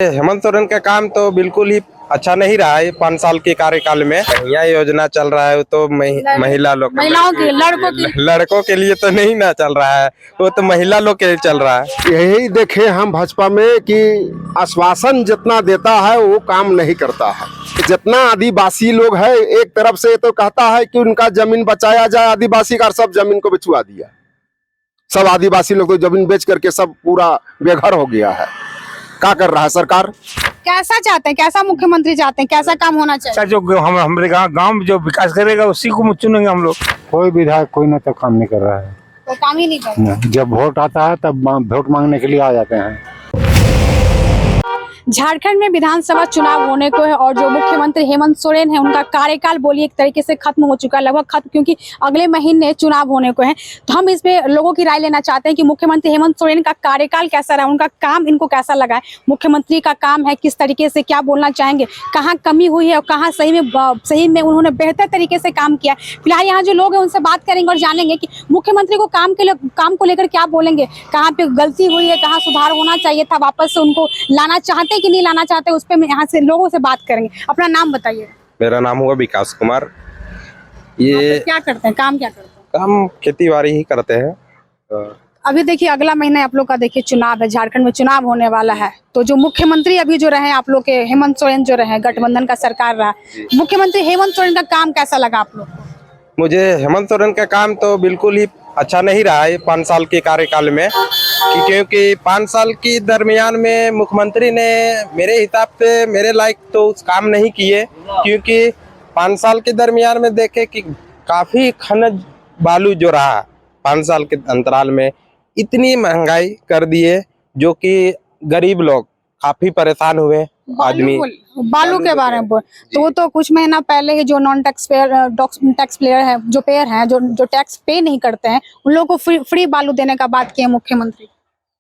हेमंत सोरेन का काम तो बिल्कुल ही अच्छा नहीं रहा है 5 साल के कार्यकाल में। यह योजना चल रहा है तो महिलाओं के लड़कों के लिए तो नहीं ना चल रहा है, वो तो महिला लोग के लिए चल रहा है। यही देखे हम भाजपा में कि आश्वासन जितना देता है वो काम नहीं करता है। जितना आदिवासी लोग है एक तरफ से तो कहता है कि उनका जमीन बचाया जाए, आदिवासी का सब जमीन को बिचवा दिया। सब आदिवासी लोग तो जमीन बेच करके सब पूरा बेघर हो गया है। क्या कर रहा है सरकार? कैसा चाहते हैं, कैसा मुख्यमंत्री चाहते हैं, कैसा काम होना चाहिए? जो हमारे गांव में जो विकास करेगा उसी को चुनेंगे हम लोग। कोई विधायक कोई ना तो काम नहीं कर रहा है, तो काम ही नहीं कर रहा। जब वोट आता है तब वोट मांगने के लिए आ जाते हैं। झारखंड में विधानसभा चुनाव होने को है और जो मुख्यमंत्री हेमंत सोरेन है उनका कार्यकाल बोलिए एक तरीके से खत्म हो चुका है, लगभग खत्म, क्योंकि अगले महीने चुनाव होने को है। तो हम इस पे लोगों की राय लेना चाहते हैं कि मुख्यमंत्री हेमंत सोरेन का कार्यकाल कैसा रहा, उनका काम इनको कैसा लगा है, मुख्यमंत्री का काम है किस तरीके से, क्या बोलना चाहेंगे, कहाँ कमी हुई है और कहाँ सही में उन्होंने बेहतर तरीके से काम किया। फिलहाल यहाँ जो लोग हैं उनसे बात करेंगे और जानेंगे कि मुख्यमंत्री को काम को लेकर क्या बोलेंगे, कहाँ पे गलती हुई है, कहाँ सुधार होना चाहिए था, वापस से उनको लाना चाहते कि नहीं लाना चाहते, उस पर यहाँ से लोगों से बात करेंगे। अपना नाम बताइए। मेरा नाम हुआ विकास कुमार। ये क्या करते हैं, काम क्या करते हैं? काम खेती बाड़ी ही करते हैं। अभी देखिए अगला महीना आप लोग का देखिए चुनाव है, झारखंड में चुनाव होने वाला है। तो जो मुख्यमंत्री अभी जो रहे आप लोग के, हेमंत सोरेन जो रहे, गठबंधन का सरकार रहा, मुख्यमंत्री हेमंत सोरेन का काम कैसा लगा आप लोग को? मुझे हेमंत सोरेन का काम तो बिल्कुल ही अच्छा नहीं रहा है 5 साल के कार्यकाल में, क्योंकि 5 साल के दरमियान में मुख्यमंत्री ने मेरे हिसाब से मेरे लायक तो उस काम नहीं किए। क्योंकि 5 साल के दरमियान में देखे कि काफी खनिज बालू जो रहा 5 साल के अंतराल में, इतनी महंगाई कर दिए जो कि गरीब लोग काफी परेशान हुए। आदमी बालू के बारे में बोल तो वो तो कुछ महीना पहले ही जो नॉन टैक्स पेयर है, जो पेयर हैं, जो टैक्स पे नहीं करते हैं, उन लोगों को फ्री बालू देने का बात किए मुख्यमंत्री।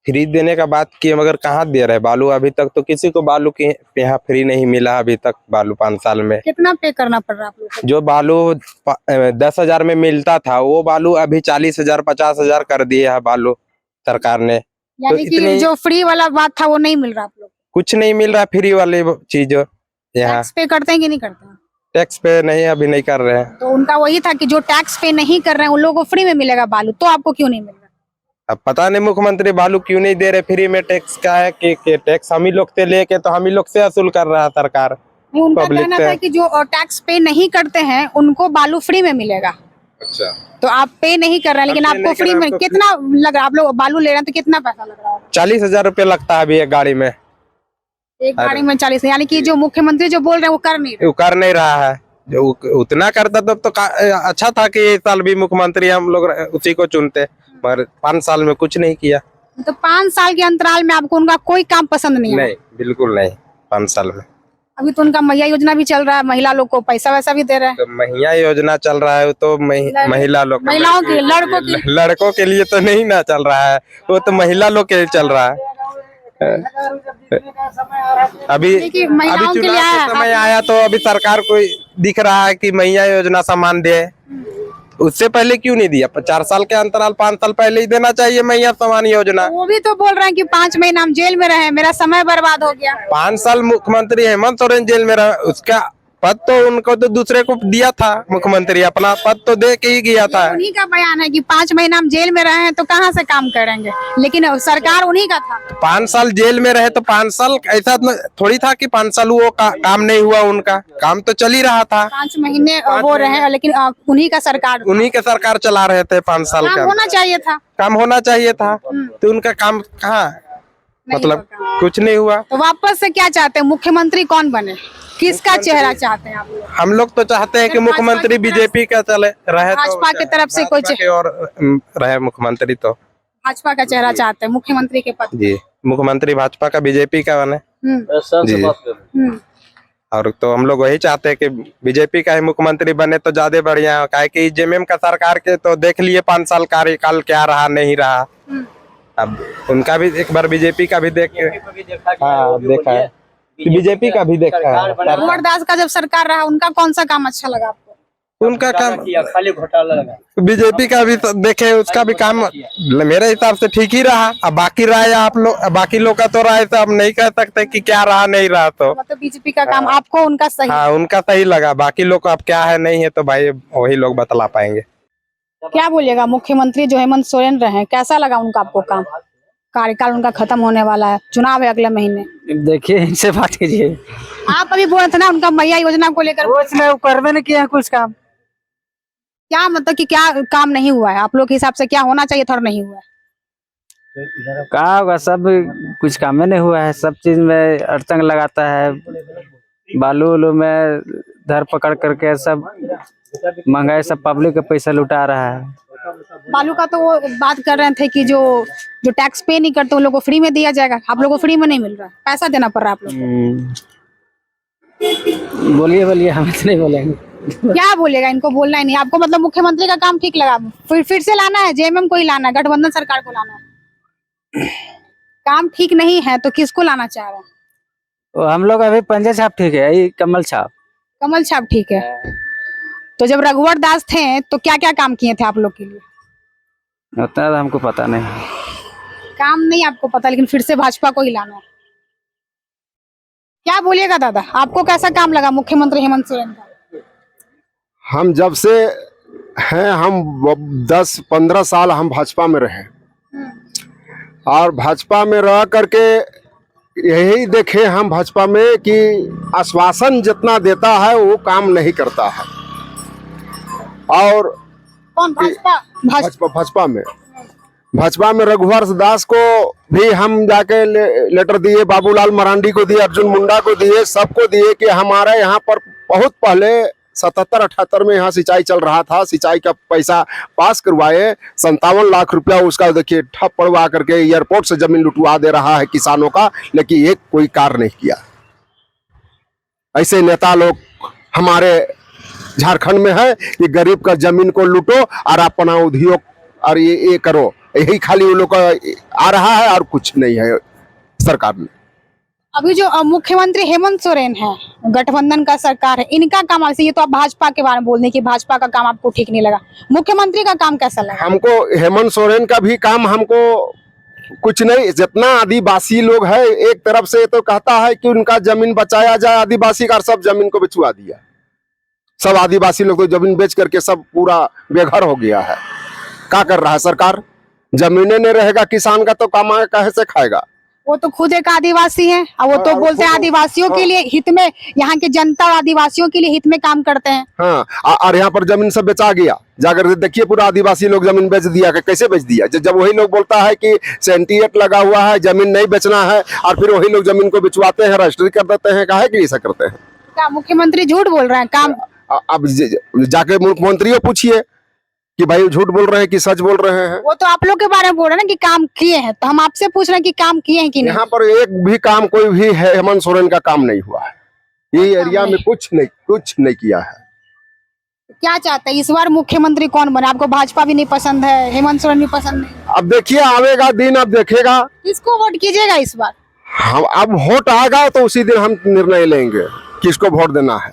फ्री देने का बात किए मगर कहाँ दे रहे बालू? अभी तक तो किसी को बालू के यहाँ फ्री नहीं मिला अभी तक। बालू 5 साल में कितना पे करना पड़ रहा है आप लोग को? जो बालू 10,000 में मिलता था वो बालू अभी 40,000 50,000 कर दिए है बालू सरकार ने। यानी तो कि जो फ्री वाला बात था वो नहीं मिल रहा आप लोग? कुछ नहीं मिल रहा फ्री वाली चीज। यहाँ टैक्स पे करते हैं कि नहीं करते हैं? टैक्स पे नहीं, अभी नहीं कर रहे हैं। तो उनका वही था कि जो टैक्स पे नहीं कर रहे हैं उन लोगों को फ्री में मिलेगा बालू, तो आपको क्यों नहीं मिल रहा? अब पता नहीं मुख्यमंत्री बालू क्यों नहीं दे रहे फ्री में। टैक्स का है कि टैक्स हम ही लोग से लेके तो हम ही लोग से वसूल कर रहा है सरकार। उनका कहना था कि जो टैक्स पे नहीं करते हैं उनको बालू फ्री में मिलेगा। अच्छा, तो आप पे नहीं कर रहे हैं लेकिन आपको फ्री में कितना लग रहा है? आप लोग बालू ले रहे हैं तो कितना पैसा लग रहा है? 40,000 रुपये लगता है अभी एक गाड़ी में। एक गाड़ी में 40, यानी कि जो मुख्यमंत्री जो बोल रहे हैं वो कर नहीं रहा है। जो उतना करता तब तो अच्छा था कि इस साल भी मुख्यमंत्री हम लोग उसी को चुनते, मगर 5 साल में कुछ नहीं किया। तो 5 साल के अंतराल में आपको उनका कोई काम पसंद नहीं है? नहीं, बिल्कुल नहीं। 5 साल में अभी तो उनका मैया योजना भी चल रहा है, महिला लोग को पैसा वैसा भी दे रहे हैं। तो महिला योजना चल रहा है तो महिलाओं के लड़कों के लिए तो नहीं ना चल रहा है, वो तो महिला लोग के लिए चल रहा है। अभी चुनाव के समय आया तो अभी सरकार को दिख रहा है कि महिला योजना सामान दे। उससे पहले क्यों नहीं दिया? 4 साल के अंतराल 5 साल पहले ही देना चाहिए महिला सम्मान योजना। वो भी तो बोल रहे हैं कि 5 महीना हम जेल में रहे, मेरा समय बर्बाद हो गया। 5 साल मुख्यमंत्री हेमंत सोरेन जेल में रहा, उसका पद तो उनको तो दूसरे को दिया था। मुख्यमंत्री अपना पद तो दे के ही गया था। उन्हीं का बयान है कि 5 महीना हम जेल में रहे हैं तो कहाँ से काम करेंगे, लेकिन सरकार उन्हीं का था। 5 साल जेल में रहे तो 5 साल ऐसा थोड़ी था कि 5 साल वो काम नहीं हुआ, उनका काम तो चल ही रहा था। 5 महीने वो रहे लेकिन उन्हीं का सरकार चला रहे थे 5 साल का। होना चाहिए था, काम होना चाहिए था, तो उनका काम कहाँ, मतलब कुछ नहीं हुआ। तो वापस से क्या चाहते हैं, मुख्यमंत्री कौन बने, किसका चेहरा चाहते हैं आप लोग? हम लोग तो चाहते हैं कि मुख्यमंत्री बीजेपी का चले रहे, भाजपा की तरफ से कोई और रहे मुख्यमंत्री। तो भाजपा का चेहरा चाहते हैं मुख्यमंत्री के पद? जी, मुख्यमंत्री भाजपा का बीजेपी का बने जी। और तो हम लोग वही चाहते हैं कि बीजेपी का ही मुख्यमंत्री बने तो ज्यादा बढ़िया है। काहे कि जेएमएम का सरकार के तो देख लिए 5 साल कार्यकाल क्या रहा नहीं रहा। अब उनका भी एक बार बीजेपी का भी देखा है, बीजेपी का भी देखा है। रघुवर दास का जब सरकार रहा उनका कौन सा काम अच्छा लगा आपको? उनका काम खाली घोटाला लगा। बीजेपी का भी तो देखे, उसका भी काम मेरे हिसाब से ठीक ही रहा। अब बाकी राय बाकी लोग का तो राय तो हम नहीं कह सकते कि क्या रहा नहीं रहा। तो मतलब बीजेपी का काम आपको उनका सही हाँ, उनका सही लगा। बाकी लोग को अब क्या है नहीं है तो भाई वही लोग बतला पाएंगे। क्या बोलिएगा, मुख्यमंत्री जो हेमंत सोरेन रहे, कैसा लगा उनका आपको काम? कार्यकाल उनका खत्म होने वाला है, चुनाव है अगले महीने। देखिए इनसे बात कीजिए। आप अभी बोल रहे थे ना उनका मैया योजना को लेकर, उसने करवे नहीं किया कुछ काम। क्या मतलब कि क्या काम नहीं हुआ है? आप लोग के हिसाब से क्या होना चाहिए था और नहीं हुआ है? कहा होगा, सब कुछ काम नहीं हुआ है। सब चीज में अड़चन लगाता है। बालू उलू में धर पकड़ करके सब महंगाई, सब पब्लिक का पैसा लुटा रहा है। बालू का तो वो बात कर रहे थे कि जो टैक्स पे नहीं करते उन लोगों को फ्री में दिया जाएगा। आप लोगों को फ्री में नहीं मिल रहा, पैसा देना पड़ रहा है आप लोग को। बोलिए बोलिए, हम तो नहीं बोलेंगे। क्या बोलेगा, इनको बोलना ही नहीं। आपको मतलब मुख्यमंत्री का काम ठीक लगा, फिर से लाना है, जेएमएम को ही लाना है, गठबंधन सरकार को लाना है? काम ठीक नहीं है तो किसको लाना चाह रहे हैं? हम लोग अभी पंजा छाप ठीक है, यही कमल छाप। कमल छाप ठीक है। तो जब रघुवर दास थे तो क्या क्या काम किए थे आप लोग के लिए? उतना तो हमको पता नहीं। काम नहीं आपको पता, लेकिन फिर से भाजपा को ही लाना है। क्या बोलिएगा दादा, आपको कैसा काम लगा मुख्यमंत्री हेमंत सोरेन का? हम जब से हैं, हम 10-15 साल हम भाजपा में रहे और भाजपा में रह करके यही देखे हम भाजपा में कि आश्वासन जितना देता है वो काम नहीं करता है। और कौन? भाजपा में रघुवर दास को भी हम जाके लेटर दिए, बाबूलाल मरांडी को दिए, अर्जुन मुंडा को दिए, सबको दिए कि हमारे यहाँ पर बहुत पहले 77-78 में यहाँ सिंचाई चल रहा था, सिंचाई का पैसा पास करवाए, 57 लाख रुपया उसका देखिए ठप पड़वा करके एयरपोर्ट से जमीन लुटवा दे रहा है किसानों का, लेकिन एक कोई कार्य नहीं किया। ऐसे नेता लोग हमारे झारखंड में है कि गरीब का जमीन को लूटो और अपना उद्योग और ये करो, यही खाली उन लोग का आ रहा है और कुछ नहीं है सरकार में। अभी जो मुख्यमंत्री हेमंत सोरेन है, गठबंधन का सरकार है, इनका काम ऐसे, ये तो आप भाजपा के बारे में बोल रहे कि भाजपा का काम आपको ठीक नहीं लगा, मुख्यमंत्री का काम कैसा लगा? हमको हेमंत सोरेन का भी काम हमको कुछ नहीं। जितना आदिवासी लोग है, एक तरफ से तो कहता है कि उनका जमीन बचाया जाए, आदिवासी का सब जमीन को बिचवा दिया। सब आदिवासी लोग तो जमीन बेच करके सब पूरा बेघर हो गया है। क्या कर रहा है सरकार? जमीनें नहीं रहेगा किसान का तो कमा कहे से खाएगा? वो तो खुद एक आदिवासी है और वो तो बोलते हैं आदिवासियों के लिए हित में, यहाँ के जनता और आदिवासियों के लिए हित में काम करते हैं। हाँ, और यहाँ पर जमीन सब बेचा गया। जाकर देखिए पूरा आदिवासी लोग जमीन बेच दिया। कैसे बेच दिया? जब वही लोग बोलता है कि सेंटीएट लगा हुआ है, जमीन नहीं बेचना है, और फिर वही लोग जमीन को बिचवाते हैं, रजिस्ट्री कर देते हैं। काहे कि ऐसा करते हैं? क्या मुख्यमंत्री झूठ बोल रहे हैं? काम अब जाके मुख्यमंत्री को पूछिए कि भाई झूठ बोल रहे हैं कि सच बोल रहे हैं। वो तो आप लोग के बारे में बोल रहे हैं ना कि काम किए हैं, तो हम आपसे पूछ रहे हैं कि काम किए हैं कि नहीं। यहाँ पर एक भी काम कोई भी हेमंत सोरेन का काम नहीं हुआ है। ये एरिया में कुछ नहीं किया है। क्या चाहते हैं इस बार मुख्यमंत्री कौन बने? आपको भाजपा भी नहीं पसंद है, हेमंत सोरेन भी पसंद नहीं? अब देखिए आवेगा दिन, अब देखेगा। किसको वोट कीजिएगा इस बार? हम अब वोट आएगा तो उसी दिन हम निर्णय लेंगे किसको वोट देना है।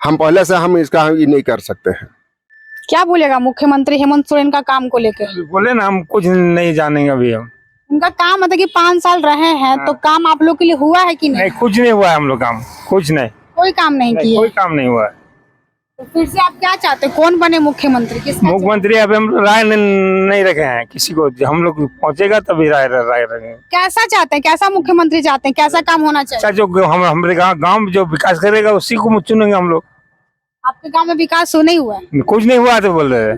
हम पहले से हम इसका ये नहीं कर सकते हैं। क्या बोलेगा मुख्यमंत्री हेमंत सोरेन का काम को लेकर? बोले ना, हम कुछ नहीं जानेंगे अभी हम। उनका काम मतलब कि 5 साल रहे हैं, तो काम आप लोग के लिए हुआ है कि नहीं? कुछ नहीं हुआ है हम लोग काम, कुछ नहीं, कोई काम नहीं किया। कोई काम नहीं हुआ है। तो फिर से आप क्या चाहते हैं, कौन बने मुख्यमंत्री? किसका? मुख्यमंत्री अभी हम राय नहीं रखे हैं किसी को। हम लोग पहुंचेगा तभी राय रखेंगे। कैसा चाहते हैं, कैसा मुख्यमंत्री चाहते हैं, कैसा काम होना चाहिए? जो हमारे गाँव में जो विकास करेगा उसी को चुनेंगे हम लोग। आपके गांव में विकास नहीं हुआ है? कुछ नहीं हुआ तो बोल रहे हैं।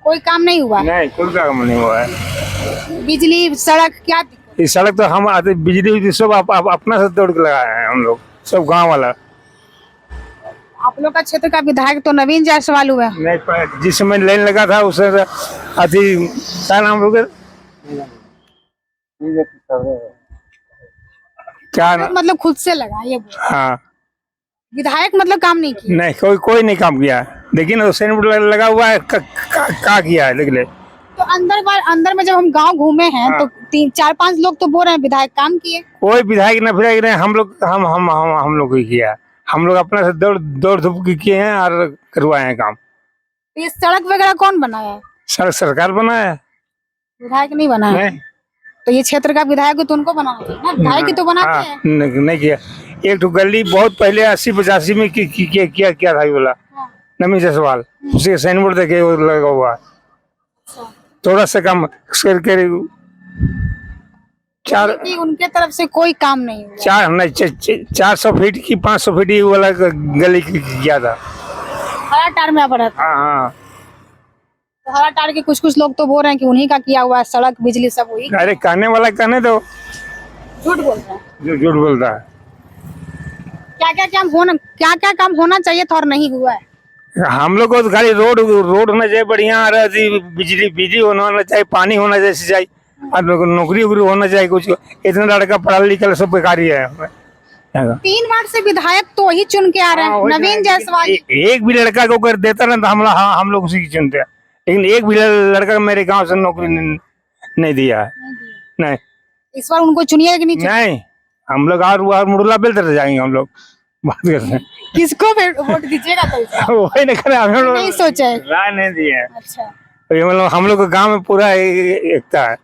कोई काम नहीं हुआ? नहीं, कोई काम नहीं हुआ है। बिजली, सड़क, क्या दिक्कत? इस सड़क तो हम आते, बिजली सब अपना से तोड़ के लगाए हैं हम लोग, सब गांव वाला। आप लोग का क्षेत्र का विधायक तो नवीन जायसवाल हुआ। नहीं, जिस समय लाइन लगा था उससे अति क्या नाम लोग क्या मतलब खुद से लगा ये? हाँ, विधायक मतलब काम नहीं किया? नहीं, कोई नहीं काम किया। लेकिन लगा हुआ है, क्या किया है देख ले। तो अंदर में जब हम गांव घूमे हैं तो 3-4-5 लोग तो बोल रहे हैं विधायक काम किए। कोई विधायक न फिर हम लोग को ही किया। हम लोग अपने से दौड़ धूप किए हैं और करवाए हैं काम। ये सड़क वगैरह कौन बनाया है? सरकार बनाया है। विधायक नहीं बनाया? नहीं तो ये क्षेत्र का विधायक तो उनको बनाना चाहिए ना, विधायक ही तो बनाते हैं। नहीं किया। एक तो गली बहुत पहले 80-85 में किया था ये वाला नमी जायसवाल, उसे साइन बोर्ड देके वो लगा हुआ है। थोड़ा सा काम करके उनके तरफ से कोई काम नहीं हुआ। 400 फीट की 500 फीट ये वाला गली किया था। हरा टार में पड़ा था। हाँ तो हरा टार के कुछ लोग तो बोल रहे हैं कि उन्हीं का किया हुआ है, सड़क बिजली सब वही। अरे कहने वाला कहने दो, झूठ बोल रहे हैं। जो झूठ बोलता है। क्या क्या काम होना चाहिए था और नहीं हुआ है? हम लोग को तो खाली रोड होना चाहिए बढ़िया, और बिजली होना चाहिए, पानी होना चाहिए, और नौकरी होना चाहिए। कुछ इतना लड़का पढ़ा लिखा सब बेकार ही है। 3 बार से विधायक तो वही चुन के आ रहे हैं, नवीन जायसवाल। एक भी लड़का को कर देता ना तो हम लोग उसी की चुनते हैं, लेकिन एक भी लड़का मेरे गांव से नौकरी नहीं दिया है। नहीं इस बार उनको चुनिएगा कि नहीं? नहीं, हम लोग और मुड़ला बेलते जाएंगे। हम लोग बात करते हैं किसको वोट दीजिएगा? तो वही नहीं करे, हम लोग नहीं सोचा है, राय नहीं दिए है। अच्छा, तो ये मतलब हम लोग के गांव में पूरा एकता है,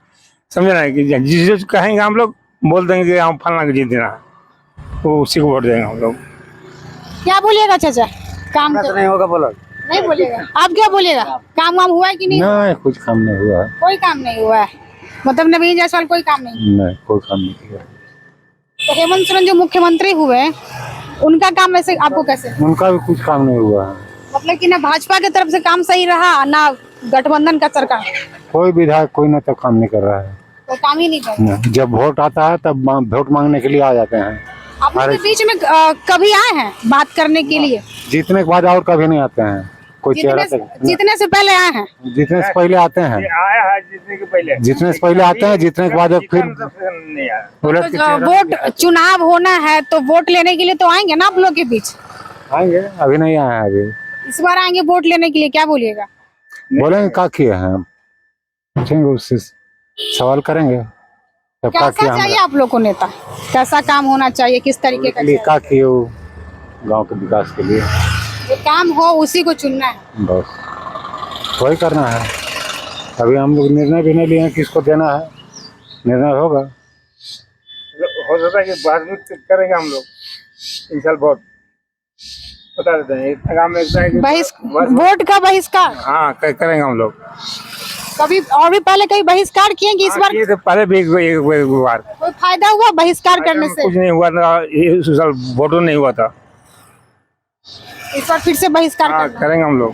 समझे ना, कि जिस कहेंगे हम लोग बोल देंगे कि हम फलना को जीत देना, तो उसी को वोट देंगे हम लोग। क्या बोलिएगा चाचा? काम तो नहीं होगा बोलो। नहीं बोलिएगा। आप क्या बोलिएगा? काम वाम हुआ है कि नहीं? नहीं, कुछ काम नहीं हुआ है। कोई काम नहीं हुआ है, मतलब नवीन जायसवाल कोई काम नहीं? नहीं, कोई काम नहीं किया। तो हेमंत सोरेन जो मुख्यमंत्री हुए उनका काम ऐसे आपको कैसे? उनका भी कुछ काम नहीं हुआ है। मतलब कि ना भाजपा की तरफ से काम सही रहा ना गठबंधन का सरकार, कोई विधायक कोई ना तो काम नहीं कर रहा है। तो काम ही नहीं कर रहा। नहीं, जब वोट आता है तब वोट मांगने के लिए आ जाते हैं। आप लोग के बीच में कभी आए हैं बात करने के लिए? जीतने के बाद और कभी नहीं आते हैं। कोई चेहरा तक जीतने से पहले आए हैं? जीतने से पहले आते हैं। आया है जीतने के पहले, जीतने से पहले आते हैं, जीतने के बाद फिर नहीं आया। उलट तो के जो चेहरा वोट चुनाव होना है तो वोट लेने के लिए तो आएंगे ना आप लोग के बीच? आएंगे, अभी नहीं आए हैं। अभी इस बार आएंगे वोट लेने के लिए, क्या बोलिएगा? बोलेंगे क्या किए हैं, पूछेंगे, उससे सवाल करेंगे तब क्या कैसा किया चाहिए आप लोग को नेता? कैसा काम होना चाहिए, किस तरीके का लिए, चाहिए? क्या किए वो गांव के विकास के लिए। जो काम हो उसी को चुनना है। बस वही करना है। अभी हम लोग निर्णय भी नहीं लिए हैं किसको देना है, निर्णय होगा। हो सकता है कि बाद में करेंगे हम लोग इन साल वोट, बता देते हैं। इतना काम लगता है कि वोट का बहिष्कार हाँ करेंगे हम लोग। कभी और भी पहले कहीं बहिष्कार किए कि इस बार ये तो पहले भी एक बार कोई फायदा हुआ बहिष्कार करने से? कुछ नहीं हुआ ना, इस साल वोटों नहीं हुआ था। इस बार फिर से बहिष्कार हाँ करना है। करेंगे हम लोग।